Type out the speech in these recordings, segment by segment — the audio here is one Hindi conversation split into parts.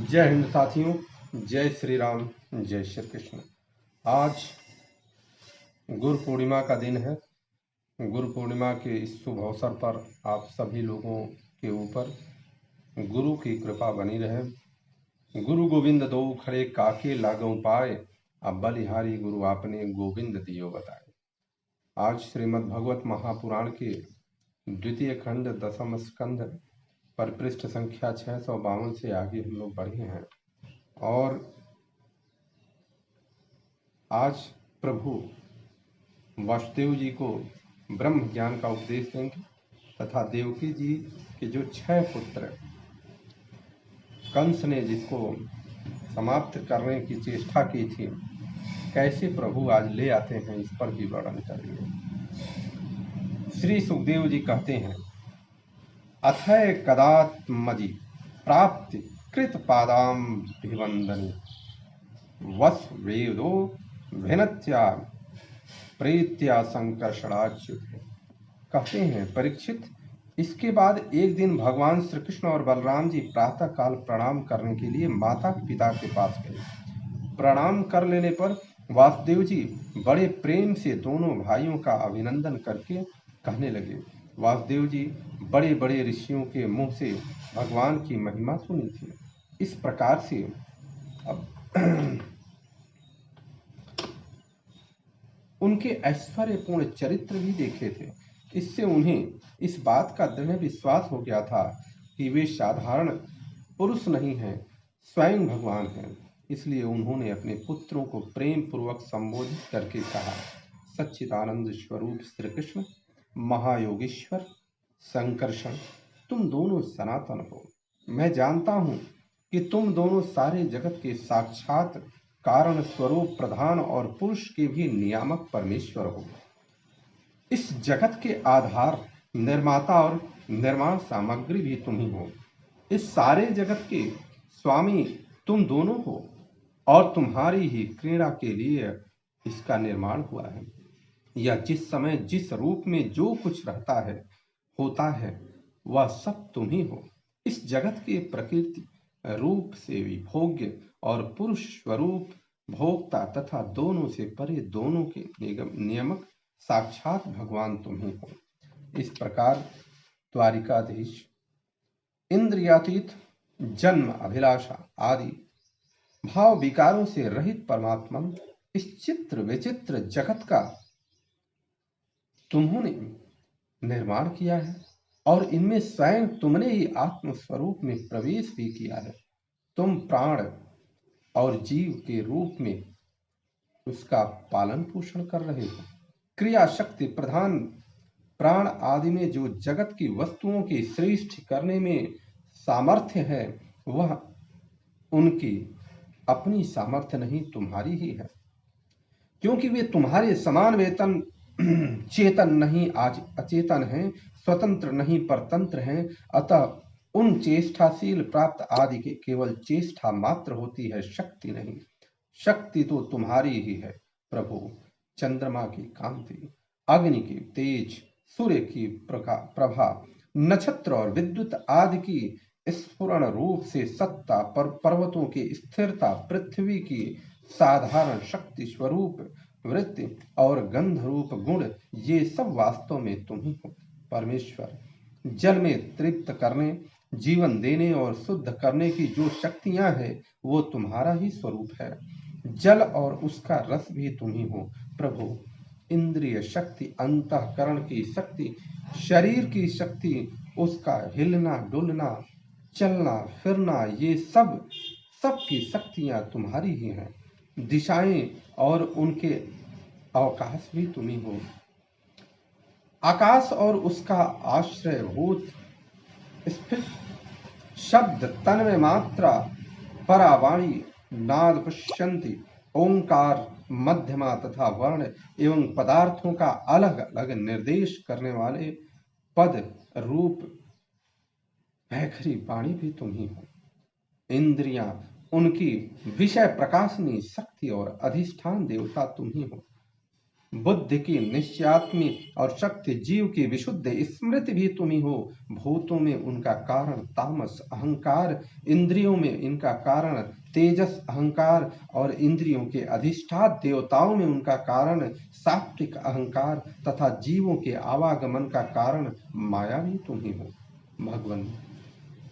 जय हिंद साथियों, जय श्री राम, जय श्री कृष्ण। आज गुरु पूर्णिमा का दिन है। गुरु पूर्णिमा के इस शुभ अवसर पर आप सभी लोगों के ऊपर गुरु की कृपा बनी रहे। गुरु गोविंद दो खड़े काके लागों पाए, अब बलिहारी गुरु आपने गोविंद दियो बताए। आज श्रीमद् भगवत महापुराण के द्वितीय खंड दशम स्कंध पर पृष्ठ संख्या 652 से आगे हम लोग बढ़े हैं और आज प्रभु वासुदेव जी को ब्रह्म ज्ञान का उपदेश देंगे तथा देवकी जी के जो 6 पुत्र कंस ने जिसको समाप्त करने की चेष्टा की थी, कैसे प्रभु आज ले आते हैं, इस पर भी वर्णन करेंगे। श्री सुखदेव जी कहते हैं, अथय कदात्मजि प्राप्ति कृत पादाम भिवंदनी वस वेदो भिनत्या प्रीत्या संकर्षणाच्युत। कहते हैं, परीक्षित, इसके बाद एक दिन भगवान श्री कृष्ण और बलराम जी प्रातः काल प्रणाम करने के लिए माता पिता के पास गए। प्रणाम कर लेने पर वासुदेव जी बड़े प्रेम से दोनों भाइयों का अभिनंदन करके कहने लगे। वासुदेव जी बड़े बड़े ऋषियों के मुंह से भगवान की महिमा सुनी थी। इस प्रकार से अब उनके ऐश्वर्यपूर्ण चरित्र भी देखे थे। इससे उन्हें इस बात का दृढ़ विश्वास हो गया था कि वे साधारण पुरुष नहीं हैं, स्वयं भगवान हैं। इसलिए उन्होंने अपने पुत्रों को प्रेम पूर्वक संबोधित करके कहा, सच्चिदानंद स्वरूप श्री कृष्ण, महायोगेश्वर संकर्षण, तुम दोनों सनातन हो। मैं जानता हूं कि तुम दोनों सारे जगत के साक्षात कारण स्वरूप प्रधान और पुरुष के भी नियामक परमेश्वर हो। इस जगत के आधार, निर्माता और निर्माण सामग्री भी तुम ही हो। इस सारे जगत के स्वामी तुम दोनों हो और तुम्हारी ही क्रीड़ा के लिए इसका निर्माण हुआ है। यह जिस समय जिस रूप में जो कुछ रहता है, होता है, वह सब तुम ही हो। इस जगत के प्रकृति रूप से विभोग्य और पुरुष स्वरूप भोक्ता तथा दोनों से परे दोनों के नियामक साक्षात भगवान तुम ही हो। इस प्रकार द्वारिकाधीश, इंद्रियातीत, जन्म अभिलाषा आदि भाव विकारों से रहित परमात्मा इस चित्र विचित्र जगत का तुमने निर्माण किया है और इनमें स्वयं तुमने ही आत्म स्वरूप में प्रवेश भी किया है। तुम प्राण और जीव के रूप में उसका पालन पोषण कर रहे हो। क्रिया शक्ति प्रधान प्राण आदि में जो जगत की वस्तुओं की सृष्टि करने में सामर्थ्य है, वह उनकी अपनी सामर्थ्य नहीं, तुम्हारी ही है। क्योंकि वे तुम्हारे समान वेतन चेतन नहीं, आज अचेतन हैं, स्वतंत्र नहीं परतंत्र हैं। अतः उन चेष्टाशील प्राप्त आदि के केवल चेष्टा मात्र होती है, शक्ति नहीं। शक्ति तो तुम्हारी ही है प्रभु। चंद्रमा की कांति, अग्नि की तेज, सूर्य की प्रभा, नक्षत्र और विद्युत आदि की स्फुरण रूप से सत्ता, पर्वतों की स्थिरता, पृथ्वी की साधारण शक्ति स्वरूप वृत्ति और गंध रूप गुण, ये सब वास्तव में तुम ही हो परमेश्वर। जल में तृप्त करने, जीवन देने और शुद्ध करने की जो शक्तियां हैं, वो तुम्हारा ही स्वरूप है। जल और उसका रस भी तुम ही हो प्रभु। इंद्रिय शक्ति, अंतःकरण की शक्ति, शरीर की शक्ति, उसका हिलना डुलना, चलना फिरना, ये सब की शक्तियां तुम्हारी ही हैं। दिशाएं और उनके अवकाश भी तुम ही हो। आकाश और उसका आश्रयभूत स्थित शब्द, तन्मय मात्रा, परावाणी, नाद पश्यंती, ओंकार, मध्यमा तथा वर्ण एवं पदार्थों का अलग अलग निर्देश करने वाले पद रूप भैखरी वाणी भी तुम ही हो। इंद्रियां, उनकी विषय प्रकाशनी शक्ति और अधिष्ठान देवता तुम ही हो। बुद्धि की निश्चयात्मी और शक्ति जीव की विशुद्ध स्मृति भी तुम ही हो। भूतों में उनका कारण तामस अहंकार, इंद्रियों में इनका कारण तेजस अहंकार और इंद्रियों के अधिष्ठात देवताओं में उनका कारण सात्विक अहंकार तथा जीवों के आवागमन का कारण माया भी तुम ही हो। भगवान,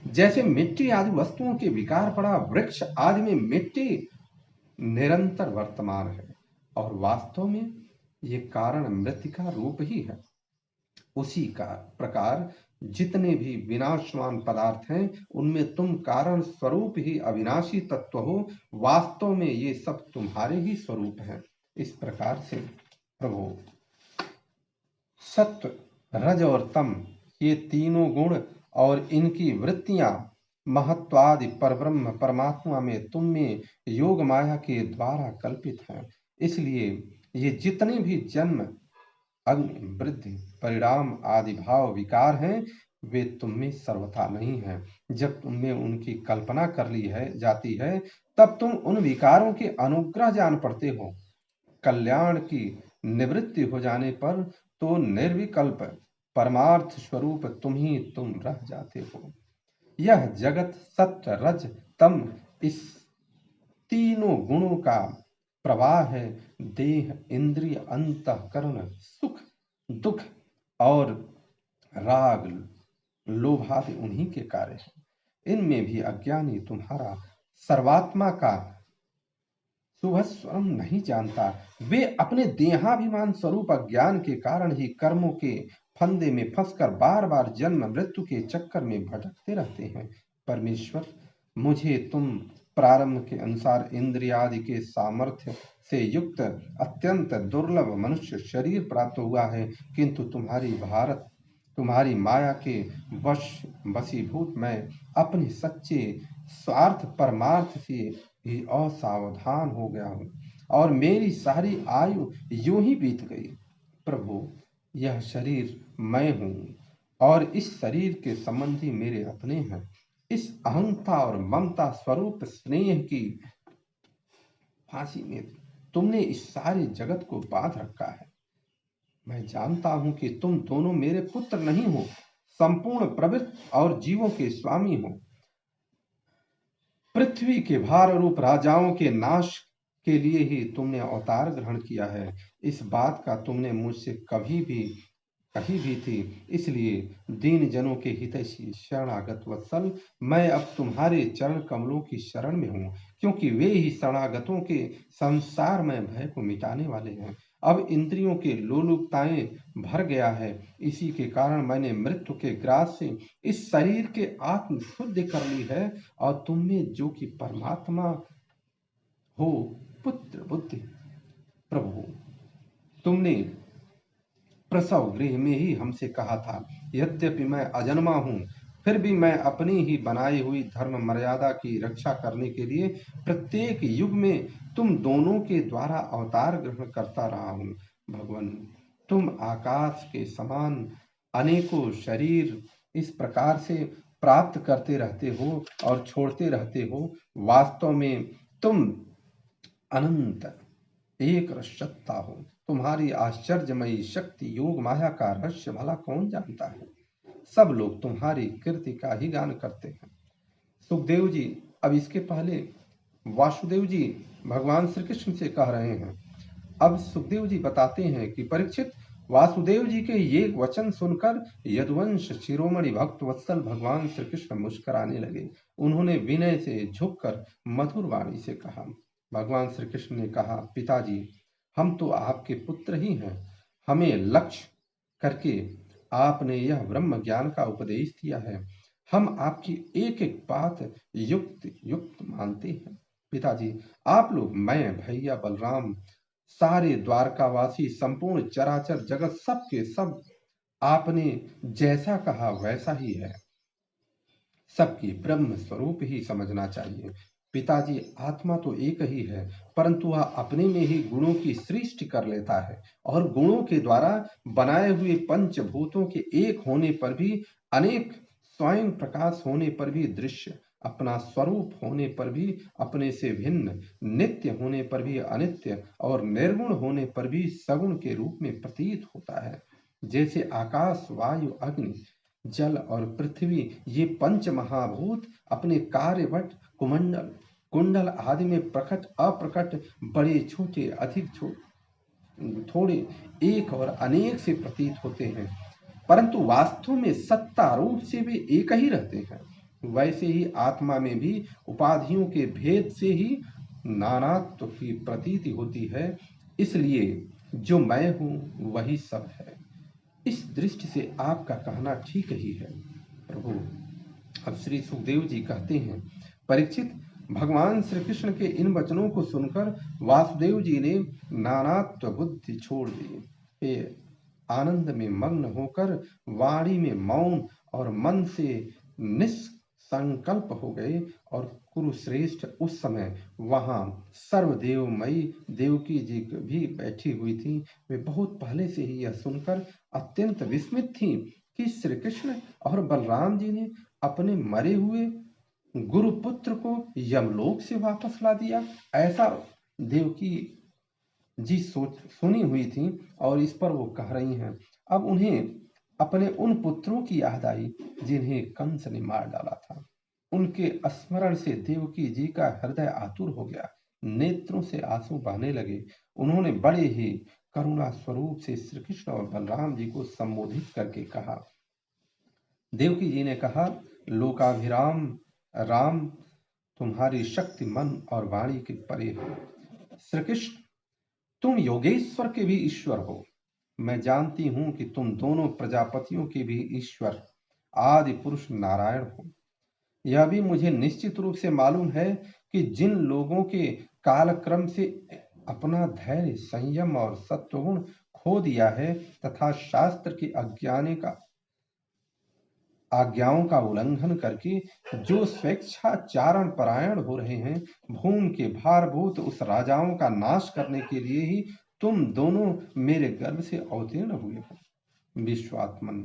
जैसे मिट्टी आदि वस्तुओं के विकार पड़ा वृक्ष आदि में मिट्टी निरंतर वर्तमान है और वास्तव में ये कारण मृतिका रूप ही है, उसी का प्रकार जितने भी विनाशवान पदार्थ हैं उनमें तुम कारण स्वरूप ही अविनाशी तत्व हो। वास्तव में ये सब तुम्हारे ही स्वरूप हैं। इस प्रकार से प्रभु सत्व रज और तम ये तीनों गुण और इनकी वृत्तियां महत्वादि परब्रह्म परमात्मा में तुम में योग माया के द्वारा कल्पित हैं। इसलिए ये जितने भी जन्म अग्नि वृद्धि परिणाम आदि भाव विकार हैं वे तुम में सर्वथा नहीं हैं। जब तुमने उनकी कल्पना कर ली है जाती है तब तुम उन विकारों के अनुग्रह जान पड़ते हो। कल्याण की निवृत्ति हो जाने पर तो निर्विकल्प परमार्थ स्वरूप तुम रह जाते हो। यह जगत सत्व रज तम इस तीनों गुणों का प्रवाह है। देह इंद्रिय अंतःकरण सुख दुख और राग लोभादि उन्हीं के कार्य हैं। इनमें भी अज्ञानी तुम्हारा सर्वात्मा का शुभ स्वयं नहीं जानता। वे अपने देहाभिमान स्वरूप अज्ञान के कारण ही कर्मों के फंदे में फंसकर बार बार जन्म मृत्यु के चक्कर में भटकते रहते हैं। परमेश्वर, मुझे तुम प्रारंभ के अनुसार इंद्रियादि के सामर्थ्य से युक्त अत्यंत दुर्लभ मनुष्य शरीर प्राप्त हुआ है, किंतु तुम्हारी माया के वशीभूत मैं अपने सच्चे स्वार्थ परमार्थ से ही असावधान हो गया हूँ और मेरी सारी आयु यूं ही बीत गई। प्रभु, यह शरीर मैं हूँ और इस शरीर के संबंधी मेरे अपने हैं। इस अहंता और ममता स्वरूप स्नेह की फांसी में तुमने इस सारे जगत को बांध रखा है। मैं जानता हूं कि तुम दोनों मेरे पुत्र नहीं हो, संपूर्ण प्रवृत्ति और जीवों के स्वामी हो। पृथ्वी के भार रूप राजाओं के नाश के लिए ही तुमने अवतार ग्रहण किया है। इस बात का तुमने मुझसे कही भी थी। इसलिए दीन जनों के हितैषी शरणागत वत्सल, मैं अब तुम्हारे चरण कमलों की शरण में हूँ, क्योंकि वे ही शरणागतों के संसार में भय को मिटाने वाले हैं। अब इंद्रियों के लोलुपताएं भर गया है, इसी के कारण मैंने मृत्यु के ग्रास से इस शरीर के आत्म शुद्ध कर ली है और तुम में जो कि परमात्मा हो पुत्र बुद्धि। प्रभु, तुमने प्रसव गृह में ही हमसे कहा था, यद्यपि मैं अजन्मा हूँ फिर भी मैं अपनी ही बनाई हुई धर्म मर्यादा की रक्षा करने के लिए प्रत्येक युग में तुम दोनों के द्वारा अवतार ग्रहण करता रहा हूँ। भगवान, तुम आकाश के समान अनेकों शरीर इस प्रकार से प्राप्त करते रहते हो और छोड़ते रहते हो। वास्तव में तुम अनंत एक रससत्ता हो। तुम्हारी आश्चर्यमयी शक्ति योग माया का रहस्य भला कौन जानता है। सब लोग तुम्हारी कीर्ति का ही गान करते हैं। सुखदेव जी अब इसके पहले वासुदेव जी भगवान श्री कृष्ण से कह रहे हैं। अब सुखदेव जी बताते हैं कि परीक्षित, वासुदेव जी के ये वचन सुनकर यदुवंश शिरोमणि भक्त वत्सल भगवान श्री कृष्ण मुस्कुराने लगे। उन्होंने विनय से झुककर मधुर वाणी से कहा। भगवान श्री कृष्ण ने कहा, पिताजी, हम तो आपके पुत्र ही हैं। हमें लक्ष्य करके आपने यह ब्रह्म ज्ञान का उपदेश दिया है। हम आपकी एक एक बात युक्त युक्त मानते हैं। पिताजी, आप लोग, मैं, भैया बलराम, सारे द्वारकावासी, संपूर्ण चराचर जगत सब के सब आपने जैसा कहा वैसा ही है। सबकी ब्रह्म स्वरूप ही समझना चाहिए। पिताजी, आत्मा तो एक ही है, परंतु वह अपने में ही गुणों की सृष्टि कर लेता है और गुणों के द्वारा बनाए हुए पंचभूतों के एक होने पर भी, अनेक स्वयं प्रकाश होने पर भी दृश्य अपना स्वरूप होने पर भी अपने से भिन्न, नित्य होने पर भी अनित्य और निर्गुण होने पर भी सगुण के रूप में प्रतीत होता है। जैसे आकाश, वायु, अग्नि, जल और पृथ्वी ये पंच महाभूत अपने कार्यवट, कुमंडल, कुंडल आदि में प्रकट, अप्रकट, बड़े, छोटे, अधिक, थोड़े, एक और अनेक से प्रतीत होते हैं, परंतु वास्तव में सत्ता रूप से वे एक ही रहते हैं। वैसे ही आत्मा में भी उपाधियों के भेद से ही नानात्व की प्रतीति होती है। इसलिए जो मैं हूं वही सब है। इस दृष्टि से आपका कहना ठीक ही है प्रभु। अब श्री सुखदेव जी कहते हैं, परीक्षित, भगवान श्री कृष्ण के इन वचनों को सुनकर वासुदेव जी ने नानात्व बुद्धि छोड़ दी। वे आनंद में मग्न होकर वाणी में मौन और मन से निष्संकल्प हो गए। और कुरुश्रेष्ठ उस समय वहां सर्वदेवमयी देवकी जी भी बैठी हुई थी। वे बहुत पहले से ही यह सुनकर अत्यंत विस्मित थी कि श्री कृष्ण और बलराम जी ने अपने मरे हुए गुरुपुत्र को यमलोक से वापस ला दिया। ऐसा देवकी जी सुनी हुई थी और इस पर वो कह रही हैं। अब उन्हें अपने उन पुत्रों की याद आई जिन्हें कंस ने मार डाला था। उनके स्मरण से देवकी जी का हृदय आतुर हो गया, नेत्रों से आंसू बहने लगे। उन्होंने बड़े ही करुणा स्वरूप से श्री कृष्ण और बलराम जी को संबोधित करके कहा। देवकी जी ने कहा, लोकाभिराम राम, तुम्हारी शक्ति मन और वाणी के परे है। श्री कृष्ण, तुम योगेश्वर के भी ईश्वर हो। मैं जानती हूं कि तुम दोनों प्रजापतियों के भी ईश्वर आदि पुरुष नारायण हो। यह भी मुझे निश्चित रूप से मालूम है कि जिन लोगों के कालक्रम से अपना धैर्य, संयम और सत्वगुण खो दिया है तथा शास्त्र की आज्ञाओं का उल्लंघन करके जो स्वेच्छाचारण परायण हो रहे हैं, भूमि के भारभूत उस राजाओं का नाश करने के लिए ही तुम दोनों मेरे गर्भ से अवतीर्ण हुए हो। विश्वात्मन,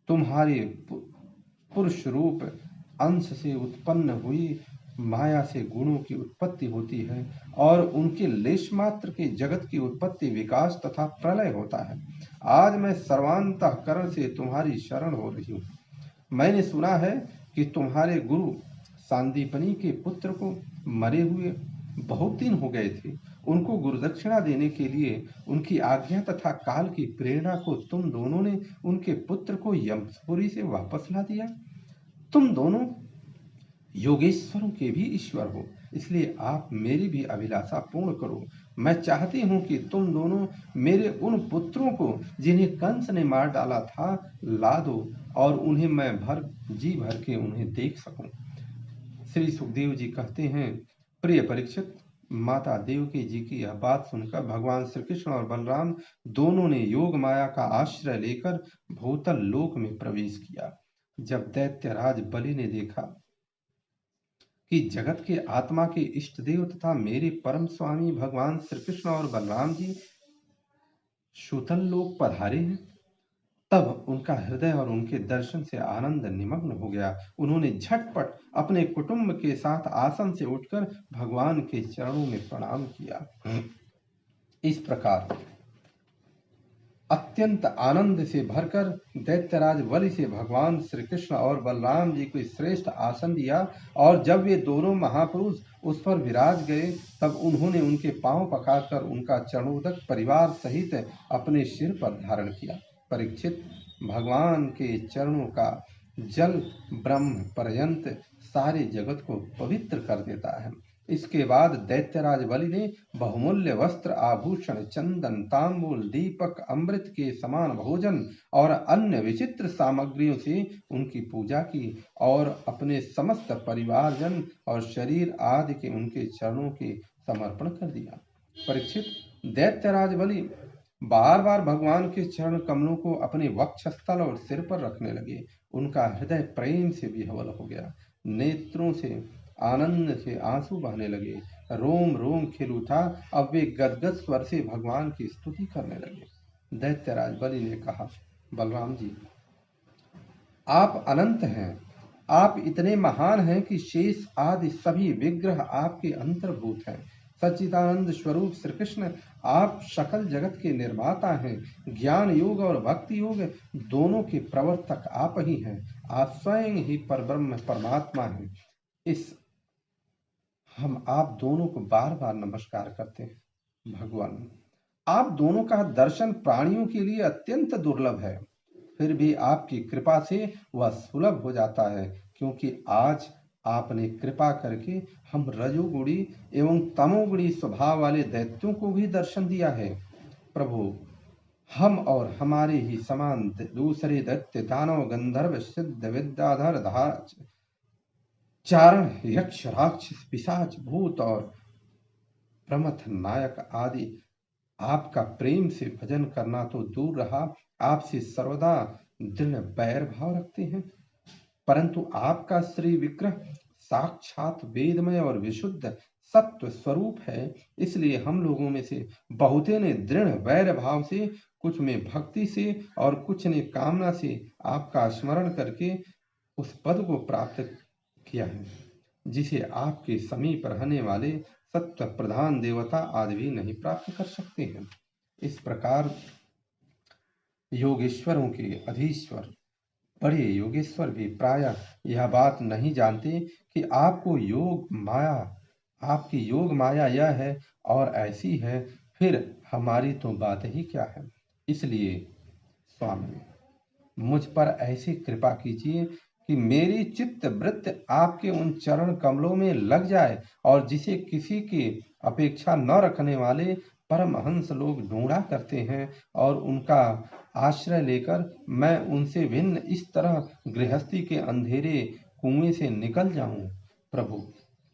तुम्हारे पुरुष रूप अंश से उत्पन्न हुई माया से गुणों की उत्पत्ति होती है और उनके लेश मात्र के जगत की उत्पत्ति, विकास तथा प्रलय होता है। आज मैं सर्वांतःकरण से तुम्हारी शरण हो रही हूँ। मैंने सुना है कि तुम्हारे गुरु सांदीपनी के पुत्र को मरे हुए बहुत दिन हो गए थे। उनको गुरुदक्षिणा देने के लिए उनकी आज्ञा तथा काल की प्रेरणा को तुम दोनों ने उनके पुत्र को यमपुरी से वापस ला दिया। तुम दोनों योगेश्वरों के भी ईश्वर हो, इसलिए आप मेरी भी अभिलाषा पूर्ण करो। मैं चाहती हूँ कि तुम दोनों मेरे उन पुत्रों को जिन्हें कंस ने मार डाला था ला दो और उन्हें मैं जी भर के उन्हें देख सकूं। श्री सुखदेव जी कहते हैं, प्रिय परीक्षित, माता देवकी जी की यह बात सुनकर भगवान श्री कृष्ण और बलराम दोनों ने योग माया का आश्रय लेकर भूतल लोक में प्रवेश किया। जब दैत्यराज बलि ने देखा कि जगत के आत्मा के इष्ट देव तथा मेरे परम स्वामी भगवान श्री कृष्ण और बलराम जी सूतल लोक पधारे हैं, तब उनका हृदय और उनके दर्शन से आनंद निमग्न हो गया। उन्होंने झटपट अपने कुटुंब के साथ आसन से उठकर भगवान के चरणों में प्रणाम किया। इस प्रकार अत्यंत आनंद से भरकर दैत्यराज बलि से भगवान श्री कृष्ण और बलराम जी को श्रेष्ठ आसन दिया और जब वे दोनों महापुरुष उस पर विराज गए तब उन्होंने उनके पांव पखारकर उनका चरणोदक परिवार सहित अपने सिर पर धारण किया। परीक्षित, भगवान के चरणों का जल ब्रह्म पर्यंत सारे जगत को पवित्र कर देता है। इसके बाद दैत्यराज बलि ने बहुमूल्य वस्त्र, आभूषण, चंदन, तांबूल, दीपक, अमृत के समान भोजन और अन्य विचित्र सामग्रियों से उनकी पूजा की और अपने समस्त परिवारजन और शरीर आदि के उनके चरणों के समर्पण कर दिया। परीक्षित, दैत्यराज बलि बार बार भगवान के चरण कमलों को अपने वक्षस्थल और सिर पर रखने लगे। उनका हृदय प्रेम से विह्वल हो गया, नेत्रों से आनंद से आंसू बहने लगे, रोम रोम खिल उठा। अब वे गदगद स्वर से भगवान की स्तुति करने लगे। दैत्यराज बलि ने कहा, बलराम जी, आप अनंत हैं, आप इतने महान हैं कि शेष आदि सभी विग्रह आपके अंतर्भूत हैं। सच्चिदानंद स्वरूप श्री कृष्ण, आप सकल जगत के निर्माता हैं। ज्ञान योग और भक्ति योग दोनों के प्रवर्तक आप ही हैं। आप स्वयं ही परब्रह्म परमात्मा हैं। इस हम आप दोनों को बार बार नमस्कार करते हैं। भगवान, आप दोनों का दर्शन प्राणियों के लिए अत्यंत दुर्लभ है, फिर भी आपकी कृपा से वह सुलभ हो जाता है, क्योंकि आज आपने कृपा करके हम रजोगुणी एवं तमोगुणी स्वभाव वाले दैत्यों को भी दर्शन दिया है। प्रभु, हम और हमारे ही समान दूसरे दैत्य दानव गंधर्व सिद्ध विद्याधर चारण यक्ष राक्षस पिशाच भूत और प्रमथ नायक आदि आपका प्रेम से भजन करना तो दूर रहा, आपसे सर्वदा दृढ़ बैर भाव रखते हैं। परंतु आपका श्री विग्रह साक्षात वेदमय और विशुद्ध सत्व स्वरूप है, इसलिए हम लोगों में से बहुते ने दृढ़ वैर भाव से, कुछ में भक्ति से और कुछ ने कामना से आपका स्मरण करके उस पद को प्राप्त किया है, जिसे आपके समीप रहने वाले सत्व प्रधान देवता आदि भी नहीं प्राप्त कर सकते हैं। इस प्रकार योगेश्वरों के अधीश्वर बड़े योगेश्वर भी प्रायः यह बात नहीं जानते कि आपकी योग माया यह है और ऐसी है, फिर हमारी तो बात ही क्या है। इसलिए स्वामी, मुझ पर ऐसी कृपा कीजिए कि मेरी चित्त वृत्ति आपके उन चरण कमलों में लग जाए, और जिसे किसी की अपेक्षा न रखने वाले परमहंस लोग ढूंढा करते हैं, और उनका आश्रय लेकर मैं उनसे भिन्न इस तरह गृहस्थी के अंधेरे कुएं से निकल जाऊं। प्रभु,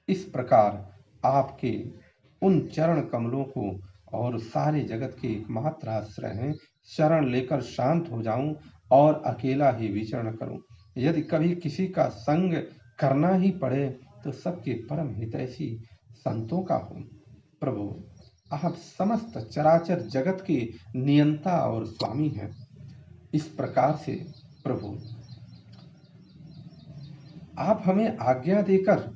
इस प्रकार आपके उन चरण कमलों को और सारे जगत के एकमात्र आश्रय हैं, शरण लेकर शांत हो जाऊं और अकेला ही विचरण करूं। यदि कभी किसी का संग करना ही पड़े तो सबके परम हितैषी संतों का हो। प्रभु, आप समस्त चराचर जगत के नियंता और स्वामी हैं। इस प्रकार से प्रभु, आप हमें आज्ञा देकर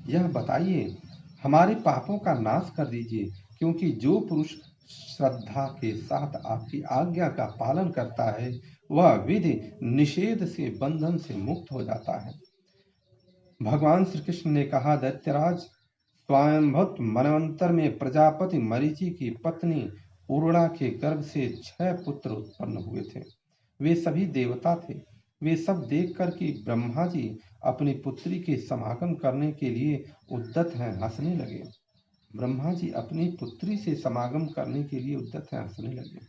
यह बताइए, हमारे पापों का नाश कर दीजिए, क्योंकि जो पुरुष श्रद्धा के साथ आपकी आज्ञा का पालन करता है, वह विधि निषेध से बंधन से मुक्त हो जाता है। भगवान श्री कृष्ण ने कहा, दैत्यराज, स्वयंभुत मनवंतर में प्रजापति मरीचि की पत्नी उर्णा के गर्भ से 6 पुत्र उत्पन्न हुए थे। वे सभी देवता थे। वे सब देखकर कि ब्रह्मा जी अपनी पुत्री के समागम करने के लिए उद्यत हैं, हंसने लगे। ब्रह्मा जी अपनी पुत्री से समागम करने के लिए उद्यत हैं, हंसने लगे।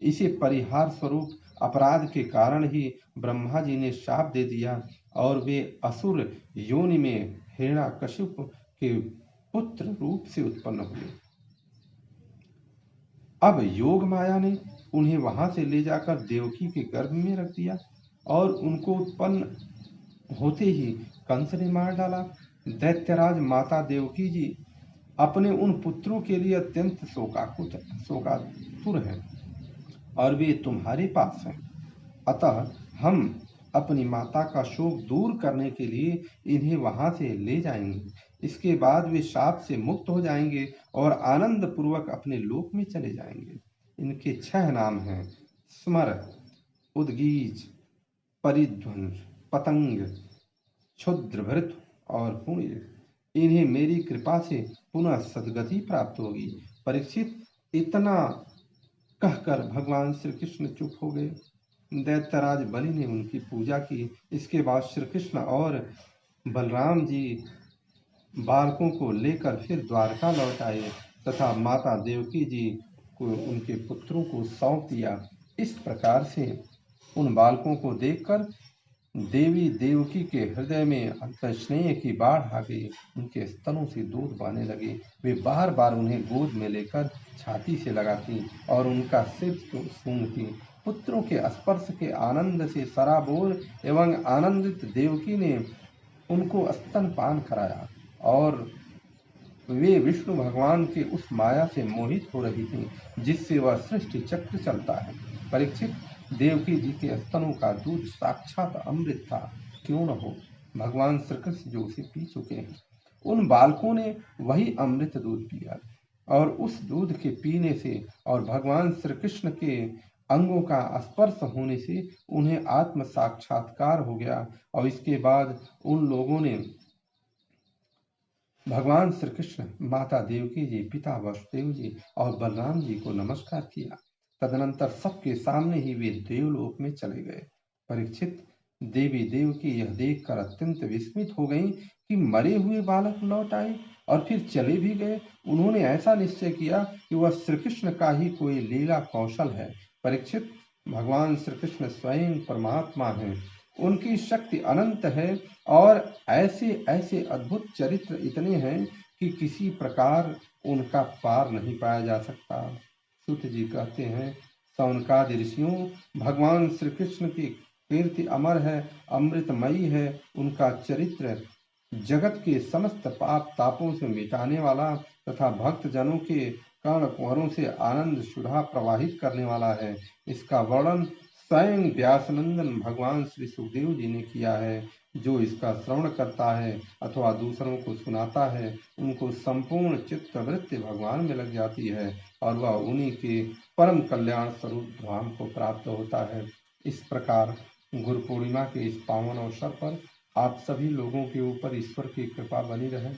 इसे परिहार स्वरूप अपराध के कारण ही ब्रह्मा जी ने शाप दे दिया, और वे असुर योनि में हिरण्याकशिप के पुत्र रूप से उत्पन्न हुए। अब योग माया ने उन्हें वहां से ले जाकर देवकी के गर्भ में रख दिया, और उनको उत्पन्न होते ही कंस ने मार डाला। दैत्यराज माता देवकी जी अपने उन पुत्रों के लिए अत्यंत शोकातुर हैं, और वे तुम्हारे पास हैं। अतः हम अपनी माता का शोक दूर करने के लिए इन्हें वहां से ले जाएंगे। इसके बाद वे शाप से मुक्त हो जाएंगे और आनंद पूर्वक अपने लोक में चले जाएंगे। इनके 6 नाम हैं: स्मर, उद्गीज, परिध्वंस, पतंग, क्षुद्रभृत और पुण्य। इन्हें मेरी कृपा से पुनः सद्गति प्राप्त होगी। परीक्षित, इतना कहकर भगवान श्री कृष्ण चुप हो गए। दैत्यराज बलि ने उनकी पूजा की। इसके बाद श्री कृष्ण और बलराम जी बालकों को लेकर फिर द्वारका लौट आए, तथा माता देवकी जी को उनके पुत्रों को सौंप दिया। इस प्रकार से उन बालकों को देखकर देवी देवकी के हृदय में अंतस्नेह की बाढ़ आ गई। उनके स्तनों से दूध बहने लगे। वे बार बार उन्हें गोद में लेकर छाती से लगाती और उनका सिर सूंघती। पुत्रों के स्पर्श के आनंद से सराबोर एवं आनंदित देवकी ने उनको स्तनपान कराया, और वे विष्णु भगवान के उस माया से मोहित हो रही थीं, जिससे वह सृष्टि चक्र चलता है। परीक्षित, देवकी जी के स्तनों का दूध साक्षात अमृत था। क्यों न हो, भगवान श्री कृष्ण जो उसे पी चुके हैं। उन बालकों ने वही अमृत दूध पिया और उस दूध के पीने से और भगवान श्री कृष्ण के अंगों का स्पर्श होने से उन्हें आत्म साक्षात्कार हो गया। और इसके बाद उन लोगों ने भगवान श्री कृष्ण, माता देवकी जी, पिता वसुदेव जी और बलराम जी को नमस्कार किया। तदनंतर सबके सामने ही वे देवलोक में चले गए। परीक्षित, देवी देवकी यह देखकर अत्यंत विस्मित हो गईं कि मरे हुए बालक लौट आए और फिर चले भी गए। उन्होंने ऐसा निश्चय किया कि वह श्री कृष्ण का ही कोई लीला कौशल है। परीक्षित, भगवान श्री कृष्ण स्वयं परमात्मा हैं, उनकी शक्ति अनंत है और ऐसे ऐसे अद्भुत चरित्र इतने हैं कि किसी प्रकार उनका पार नहीं पाया जा सकता। सूत जी कहते हैं, सौनकादि ऋषियों, भगवान श्री कृष्ण की कीर्ति अमर है, अमृतमयी है। उनका चरित्र जगत के समस्त पाप तापों से मिटाने वाला तथा भक्त जनों के कर्ण कुहरों से आनंद सुधा प्रवाहित करने वाला है। इसका वर्णन स्वयं व्यासनंदन भगवान श्री सुखदेव जी ने किया है। जो इसका श्रवण करता है अथवा दूसरों को सुनाता है, उनको संपूर्ण चित्तवृत्ति भगवान में लग जाती है और वह उन्हीं के परम कल्याण स्वरूप धाम को प्राप्त होता है। इस प्रकार गुरु पूर्णिमा के इस पावन अवसर पर आप सभी लोगों के ऊपर ईश्वर की कृपा बनी रहे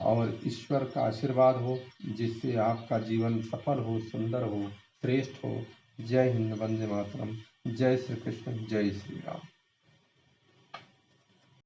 और ईश्वर का आशीर्वाद हो, जिससे आपका जीवन सफल हो, सुंदर हो, श्रेष्ठ हो। जय हिंद, वंदे मातरम। जय श्री कृष्ण, जय श्री राम।